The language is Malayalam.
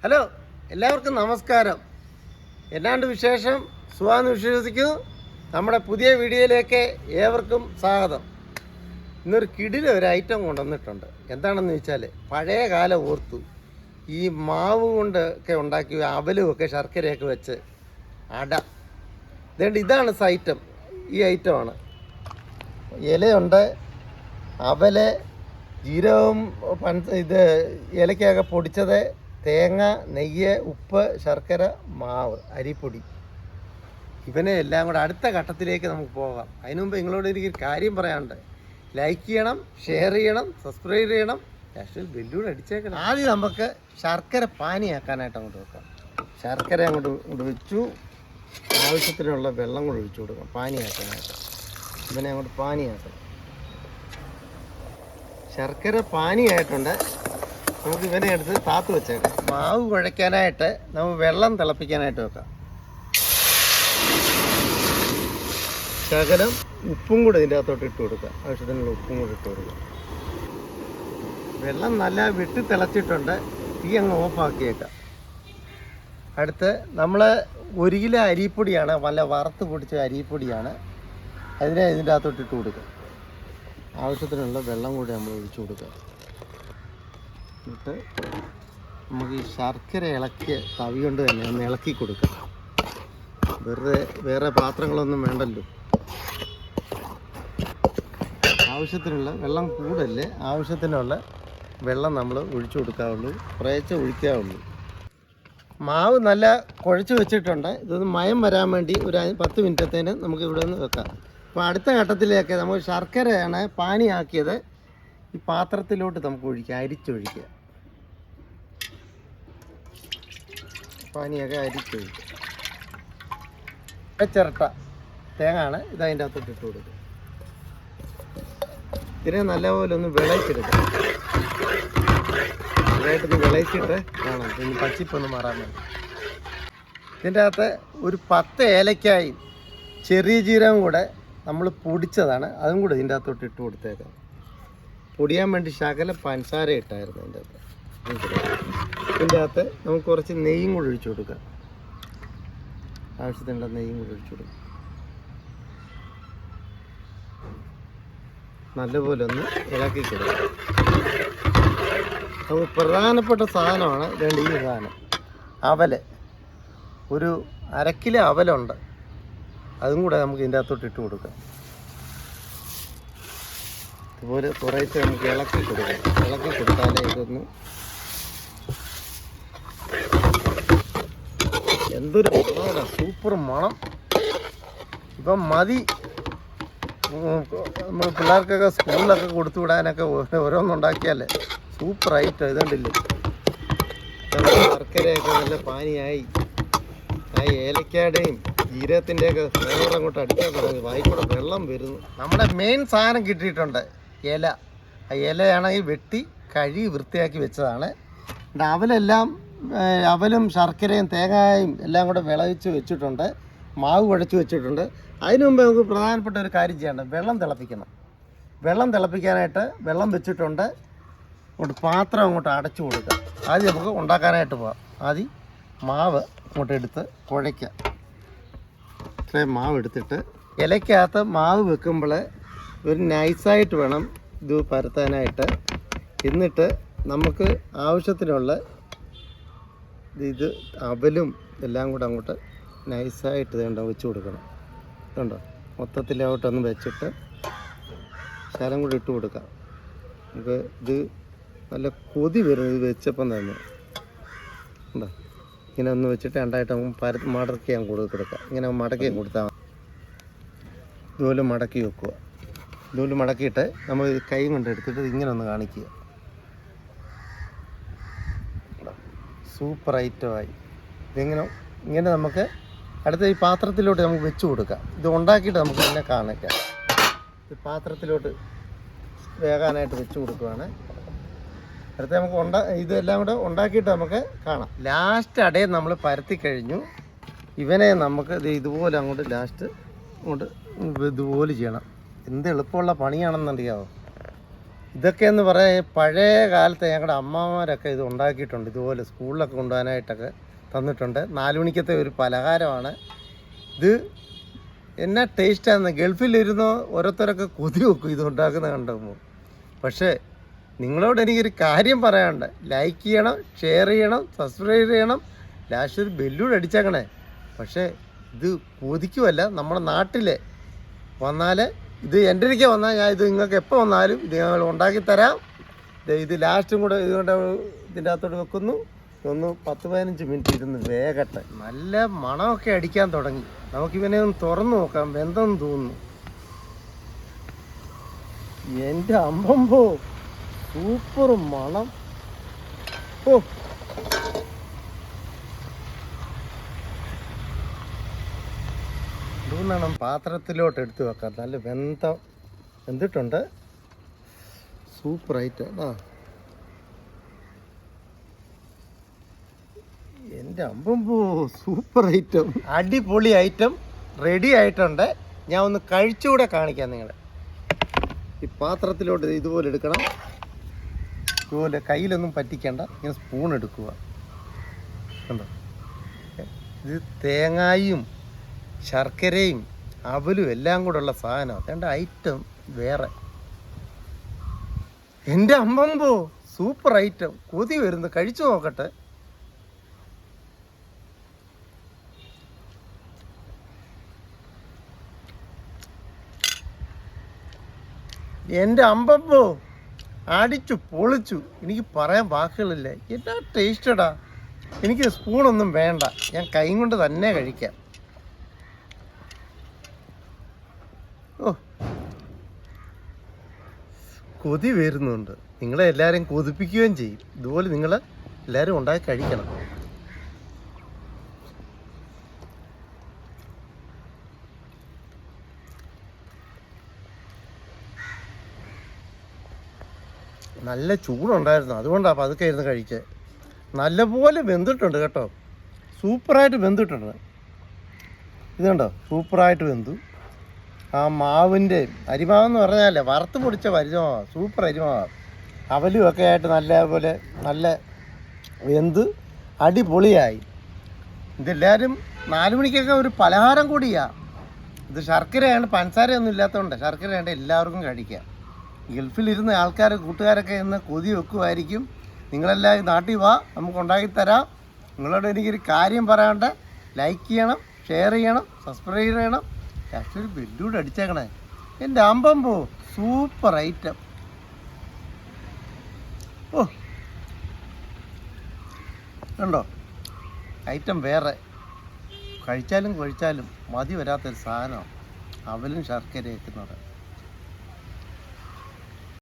ഹലോ, എല്ലാവർക്കും നമസ്കാരം. എന്നാണ്ട് വിശേഷം? സുഖാന്ന് വിശ്വസിക്കുന്നു. നമ്മുടെ പുതിയ വീഡിയോയിലേക്ക് ഏവർക്കും സ്വാഗതം. ഇന്നൊരു ഒരു ഐറ്റം കൊണ്ടുവന്നിട്ടുണ്ട്. എന്താണെന്ന് വെച്ചാൽ പഴയ കാലം ഓർത്തു ഈ മാവ് കൊണ്ടൊക്കെ ഉണ്ടാക്കിയ അവലുമൊക്കെ ശർക്കരയൊക്കെ വെച്ച് അട. ഇതാണ് ഐറ്റം. ഈ ഐറ്റമാണ്. ഇലയുണ്ട്, അവല്, ജീരകവും ഇത് ഇലക്കൊക്കെ പൊടിച്ചത്, തേങ്ങ, നെയ്യ്, ഉപ്പ്, ശർക്കര, മാവ്, അരിപ്പൊടി. ഇവനെ എല്ലാം കൂടെ അടുത്ത ഘട്ടത്തിലേക്ക് നമുക്ക് പോകാം. അതിനു മുമ്പ് നിങ്ങളോട് എനിക്ക് കാര്യം പറയാനുണ്ട്. ലൈക്ക് ചെയ്യണം, ഷെയർ ചെയ്യണം, സബ്സ്ക്രൈബ് ചെയ്യണം, ബെല്ലൂടെ അടിച്ചേക്കണം. ആദ്യം നമുക്ക് ശർക്കര പാനിയാക്കാനായിട്ട് അങ്ങോട്ട് വെക്കാം. ശർക്കര അങ്ങോട്ട് വെച്ചു. ആവശ്യത്തിനുള്ള വെള്ളം കൂടെ ഒഴിച്ചു കൊടുക്കാം പാനിയാക്കാനായിട്ട്. ഇവനെ അങ്ങോട്ട് പാനിയാക്കണം. ശർക്കര പാനിയായിട്ടുണ്ട്. നമുക്ക് ഇവനെ എടുത്ത് താത്ത് വെച്ചേക്കാം. മാവ് കുഴയ്ക്കാനായിട്ട് നമുക്ക് വെള്ളം തിളപ്പിക്കാനായിട്ട് വെക്കാം. ശകലം ഉപ്പും കൂടെ ഇതിൻ്റെ അകത്തോട്ട് ഇട്ട് കൊടുക്കാം. ആവശ്യത്തിനുള്ള ഉപ്പും കൂടെ ഇട്ട് കൊടുക്കാം. വെള്ളം നല്ല വിട്ട് തിളച്ചിട്ടുണ്ട്. തീ അങ്ങ് ഓഫാക്കിയേക്കാം. അടുത്ത് നമ്മൾ 1 കിലോ അരിപ്പൊടിയാണ്, നല്ല വറുത്ത് പൊടിച്ച അരിപ്പൊടിയാണ്. അതിനെ ഇതിൻ്റെ അകത്തോട്ട് ഇട്ട് കൊടുക്കുക. ആവശ്യത്തിനുള്ള വെള്ളം കൂടി നമ്മൾ ഒഴിച്ചു കൊടുക്കുക. എന്നിട്ട് നമുക്ക് ഈ ശർക്കര ഇളക്കിയ തവി കൊണ്ട് തന്നെ ഒന്ന് ഇളക്കി കൊടുക്കാം. വേറെ പാത്രങ്ങളൊന്നും വേണ്ടല്ലോ. ആവശ്യത്തിനുള്ള വെള്ളം കൂടല്ലേ, ആവശ്യത്തിനുള്ള വെള്ളം നമ്മൾ ഒഴിച്ചു കൊടുക്കാവുള്ളൂ. കുറേശ്ശെ ഒഴിക്കാവുള്ളൂ. മാവ് നല്ല കുഴച്ച് വെച്ചിട്ടുണ്ട്. ഇതൊന്ന് മയം വരാൻ വേണ്ടി ഒരു 10 മിനിറ്റത്തേന് നമുക്ക് ഇവിടെ നിന്ന് വെക്കാം. അപ്പോൾ അടുത്ത ഘട്ടത്തിലേക്ക് നമുക്ക് ശർക്കരയാണ് പാനിയാക്കിയത് ഈ പാത്രത്തിലോട്ട് നമുക്ക് ഒഴിക്കുക. അരിച്ചൊഴിക്കുക. പാനിയൊക്കെ അരിച്ചൊഴിക്കുക. ചിരട്ട തേങ്ങയാണ്, ഇതതിൻ്റെ അകത്തോട്ട് ഇട്ട് കൊടുക്കുക. ഇതിനെ നല്ലപോലെ ഒന്ന് വിളയിച്ചെടുക്കുക. ഇതായിട്ടൊന്ന് വിളയിച്ചിട്ട് കാണാം. ഇനി പച്ചിപ്പൊന്ന് മാറാൻ വേണ്ടി ഇതിൻ്റെ അകത്ത് ഒരു 10 ഏലക്കായും ചെറിയ ജീരകം കൂടെ നമ്മൾ പൊടിച്ചതാണ്. അതും കൂടെ ഇതിൻ്റെ അകത്തോട്ട് ഇട്ട് കൊടുത്തേക്കാം. പൊടിയാൻ വേണ്ടി ശകലം പഞ്ചസാര ഇട്ടായിരുന്നു അതിൻ്റെ അകത്ത്. ഇതിൻ്റെ അകത്ത് നമുക്ക് കുറച്ച് നെയ്യും കൂടെ ഒഴിച്ചു കൊടുക്കാം. ആവശ്യത്തിനുള്ള നെയ്യും കൂടെ ഒഴിച്ചു കൊടുക്കാം. നല്ലപോലെ ഒന്ന് ഇളക്കി കൊടുക്കാം. നമുക്ക് പ്രധാനപ്പെട്ട സാധനമാണ് ഈ സാധനം, അവല്. ഒരു 1/2 കിലോ അവലുണ്ട്. അതും കൂടെ നമുക്ക് ഇതിൻ്റെ അകത്തോട്ട് ഇട്ട് കൊടുക്കാം. ഇതുപോലെ കുറേശ്ശെ നമുക്ക് ഇളക്കി കൊടുക്കാം. ഇളക്കി കൊടുത്താലേ ഇതൊന്ന് എന്തൊരു മണമാണ്, സൂപ്പർ മണം. ഇപ്പം മതി. നമ്മൾ പിള്ളേർക്കൊക്കെ സ്കൂളിലൊക്കെ കൊടുത്തു വിടാനൊക്കെ ഓരോന്നുണ്ടാക്കിയാലേ സൂപ്പർ ഐറ്റം. ഇതുണ്ടല്ലേ, ശർക്കരയൊക്കെ നല്ല പാനിയായി. ആ ഏലക്കായുടെയും ജീരകത്തിൻ്റെയൊക്കെ ഫ്ലേവർ അങ്ങോട്ട് അടിക്കാൻ തുടങ്ങി. വായിക്കൂടെ വെള്ളം വരുന്നു. നമ്മുടെ മെയിൻ സാധനം കിട്ടിയിട്ടുണ്ട്, ഇല. ആ ഇലയാണെങ്കിൽ വെട്ടി കഴുകി വൃത്തിയാക്കി വെച്ചതാണ്. അവലും ശർക്കരയും തേങ്ങയും എല്ലാം കൂടെ വിളയിച്ച് വെച്ചിട്ടുണ്ട്. മാവ് കുഴച്ച് വെച്ചിട്ടുണ്ട്. അതിനു മുമ്പ് നമുക്ക് പ്രധാനപ്പെട്ട ഒരു കാര്യം ചെയ്യണം, വെള്ളം തിളപ്പിക്കണം. വെള്ളം തിളപ്പിക്കാനായിട്ട് വെള്ളം വെച്ചിട്ടുണ്ട്. അങ്ങോട്ട് പാത്രം അങ്ങോട്ട് അടച്ചു കൊടുക്കുക. ആദ്യം നമുക്ക് ഉണ്ടാക്കാനായിട്ട് പോകാം. ആദ്യം മാവ് അങ്ങോട്ട് എടുത്ത് കുഴയ്ക്കാം. ഇത്രയും മാവ് എടുത്തിട്ട് ഇലയ്ക്കകത്ത് മാവ് വെക്കുമ്പോൾ ഒരു നൈസായിട്ട് വേണം ഇത് പരത്താനായിട്ട്. എന്നിട്ട് നമുക്ക് ആവശ്യത്തിനുള്ള ഇത് അവലും എല്ലാം കൂടെ അങ്ങോട്ട് നൈസായിട്ട് ഇതുണ്ടോ വെച്ച് കൊടുക്കണം. ഇതുണ്ടോ, മൊത്തത്തിലോട്ടൊന്ന് വെച്ചിട്ട് ശകലം കൂടി ഇട്ട് കൊടുക്കാം. നമുക്ക് ഇത് നല്ല കൊതി വരും ഇത് വെച്ചപ്പം തന്നെ. ഉണ്ടോ, ഇങ്ങനെ ഒന്ന് വെച്ചിട്ട് രണ്ടായിട്ട് നമുക്ക് മടക്കി ഞാൻ കൊടുക്കാം. ഇങ്ങനെ മടക്കി കൊടുത്താൽ ഇതുപോലെ മടക്കി വെക്കുക. ഇതുപോലെ മടക്കിയിട്ട് നമ്മൾ കൈ കൊണ്ട് എടുത്തിട്ട് ഇങ്ങനെ ഒന്ന് കാണിക്കുക. സൂപ്പർ ഐറ്റമായി. ഇങ്ങനെ നമുക്ക് അടുത്ത ഈ പാത്രത്തിലോട്ട് നമുക്ക് വെച്ച് കൊടുക്കാം. ഇത് ഉണ്ടാക്കിയിട്ട് നമുക്ക് പിന്നെ കാണിക്കാം. ഈ പാത്രത്തിലോട്ട് വേകാനായിട്ട് വെച്ച് കൊടുക്കുകയാണ്. അടുത്ത നമുക്ക് ഇതെല്ലാം കൂടെ ഉണ്ടാക്കിയിട്ട് നമുക്ക് കാണാം. ലാസ്റ്റ് അടയെ നമ്മൾ പരത്തി കഴിഞ്ഞു. ഇവനെ നമുക്ക് ഇതുപോലെ അങ്ങോട്ട് ലാസ്റ്റ് അങ്ങോട്ട് ഇതുപോലെ ചെയ്യണം. എന്ത് എളുപ്പമുള്ള പണിയാണെന്നറിയാമോ. ഇതൊക്കെ എന്ന് പറയാൻ പഴയ കാലത്ത് ഞങ്ങളുടെ അമ്മമാരൊക്കെ ഇത് ഉണ്ടാക്കിയിട്ടുണ്ട്. ഇതുപോലെ സ്കൂളിലൊക്കെ കൊണ്ടുപോകാനായിട്ടൊക്കെ തന്നിട്ടുണ്ട്. 4 മണിക്കത്തെ ഒരു പലഹാരമാണ് ഇത്. എന്നാ ടേസ്റ്റാന്ന് ഗൾഫിലിരുന്നോ ഓരോരുത്തരൊക്കെ കൊതി വെക്കും ഇത് ഉണ്ടാക്കുന്ന കണ്ടുമ്പോൾ. പക്ഷേ നിങ്ങളോട് എനിക്കൊരു കാര്യം പറയാനുണ്ട്. ലൈക്ക് ചെയ്യണം, ഷെയർ ചെയ്യണം, സബ്സ്ക്രൈബ് ചെയ്യണം, ലാസ്റ്റ് ഒരു ബെല്ലൂടെ അടിച്ചേക്കണേ. പക്ഷേ ഇത് കൊതിക്കുമല്ല, നമ്മുടെ നാട്ടിൽ വന്നാൽ ഇത് എൻ്റെ അടുക്കെ വന്നാൽ ഞാൻ ഇത് നിങ്ങൾക്ക് എപ്പോൾ വന്നാലും ഇത് ഞങ്ങൾ ഉണ്ടാക്കി തരാം. ഇത് ലാസ്റ്റും കൂടെ ഇതുകൊണ്ട് ഇതിൻ്റെ അകത്തോട്ട് വെക്കുന്നു. ഒന്ന് 10-15 മിനിറ്റ് ഇരുന്ന് വേഗട്ടെ. നല്ല മണമൊക്കെ അടിക്കാൻ തുടങ്ങി. നമുക്കിവനെ ഒന്ന് തുറന്നു നോക്കാം, വെന്തെന്ന് തോന്നുന്നു. എൻ്റെ അമ്പമ്പോ സൂപ്പർ മണം. ഓ ഇതൊന്നും പാത്രത്തിലോട്ട് എടുത്ത് വെക്കാം. നല്ല വെന്തിട്ടുണ്ട്. Super item. എൻ്റെ അമ്പമ്പോ സൂപ്പർ ഐറ്റം, അടിപൊളി ഐറ്റം റെഡി ആയിട്ടുണ്ട്. ഞാൻ ഒന്ന് കഴിച്ചുകൂടെ കാണിക്കാം നിങ്ങളെ. ഈ പാത്രത്തിലോട്ട് ഇതുപോലെ എടുക്കണം. ഇതുപോലെ കയ്യിലൊന്നും പറ്റിക്കേണ്ട, ഇങ്ങനെ സ്പൂൺ എടുക്കുക. കണ്ടോ, ഇത് തേങ്ങായും ശർക്കരയും അവലും എല്ലാം കൂടെ ഉള്ള സാധനം. അതേണ്ട ഐറ്റം വേറെ. എൻ്റെ അമ്പമ്പോ സൂപ്പർ ഐറ്റം. കൊതി വരുന്നു, കഴിച്ചു നോക്കട്ടെ. എൻ്റെ അമ്പമ്പോ അടിച്ചു പൊളിച്ചു. എനിക്ക് പറയാൻ വാക്കുകളില്ല. എന്നാ ടേസ്റ്റടാ. എനിക്ക് സ്പൂണൊന്നും വേണ്ട, ഞാൻ കൈ കൊണ്ട് തന്നെ കഴിക്കാം. ഓ കൊതി വരുന്നുണ്ട്. നിങ്ങളെ എല്ലാവരെയും കൊതിപ്പിക്കുകയും ചെയ്യും. ഇതുപോലെ നിങ്ങൾ എല്ലാവരും ഉണ്ടാക്കി കഴിക്കണം. നല്ല ചൂടുണ്ടായിരുന്നു, അതുകൊണ്ടാണ് പതുക്കെ ഇരുന്ന് കഴിച്ചത്. നല്ലപോലെ വെന്തിട്ടുണ്ട് കേട്ടോ, സൂപ്പറായിട്ട് വെന്തിട്ടുണ്ട്. ഇതുണ്ടോ, സൂപ്പറായിട്ട് വെന്തു. ആ മാവിൻ്റെ അരിമാവെന്ന് പറഞ്ഞാലേ വറുത്ത് പൊടിച്ച അരിമാവാണ്, സൂപ്പർ അരിമാവാണ്. അവലും ഒക്കെ ആയിട്ട് നല്ലപോലെ നല്ല വെന്ത് അടിപൊളിയായി. ഇതെല്ലാവരും 4 മണിക്കൊക്കെ ഒരു പലഹാരം കൂടിയാണ് ഇത്. ശർക്കരയാണ്, പഞ്ചസാരയൊന്നും ഇല്ലാത്തതുകൊണ്ട് ശർക്കരയാണ് എല്ലാവർക്കും കഴിക്കാം. ഗൾഫിലിരുന്ന ആൾക്കാർ കൂട്ടുകാരൊക്കെ ഇന്ന് കൊതി വെക്കുമായിരിക്കും. നിങ്ങളെല്ലാം നാട്ടിൽ വാ, നമുക്ക് ഉണ്ടാക്കി തരാം. നിങ്ങളോട് എനിക്കൊരു കാര്യം പറയാണ്ട്, ലൈക്ക് ചെയ്യണം, ഷെയർ ചെയ്യണം, സബ്സ്ക്രൈബ് ചെയ്യണം, ഒരു ബെല്ലൂടെ അടിച്ചേക്കണേ. എൻ്റെ അമ്പമ്പോ സൂപ്പർ ഐറ്റം. ഓ കണ്ടോ, ഐറ്റം വേറെ. കഴിച്ചാലും മതി വരാത്തൊരു സാധനമാണ് അവലും ശർക്കരയൊക്കെ.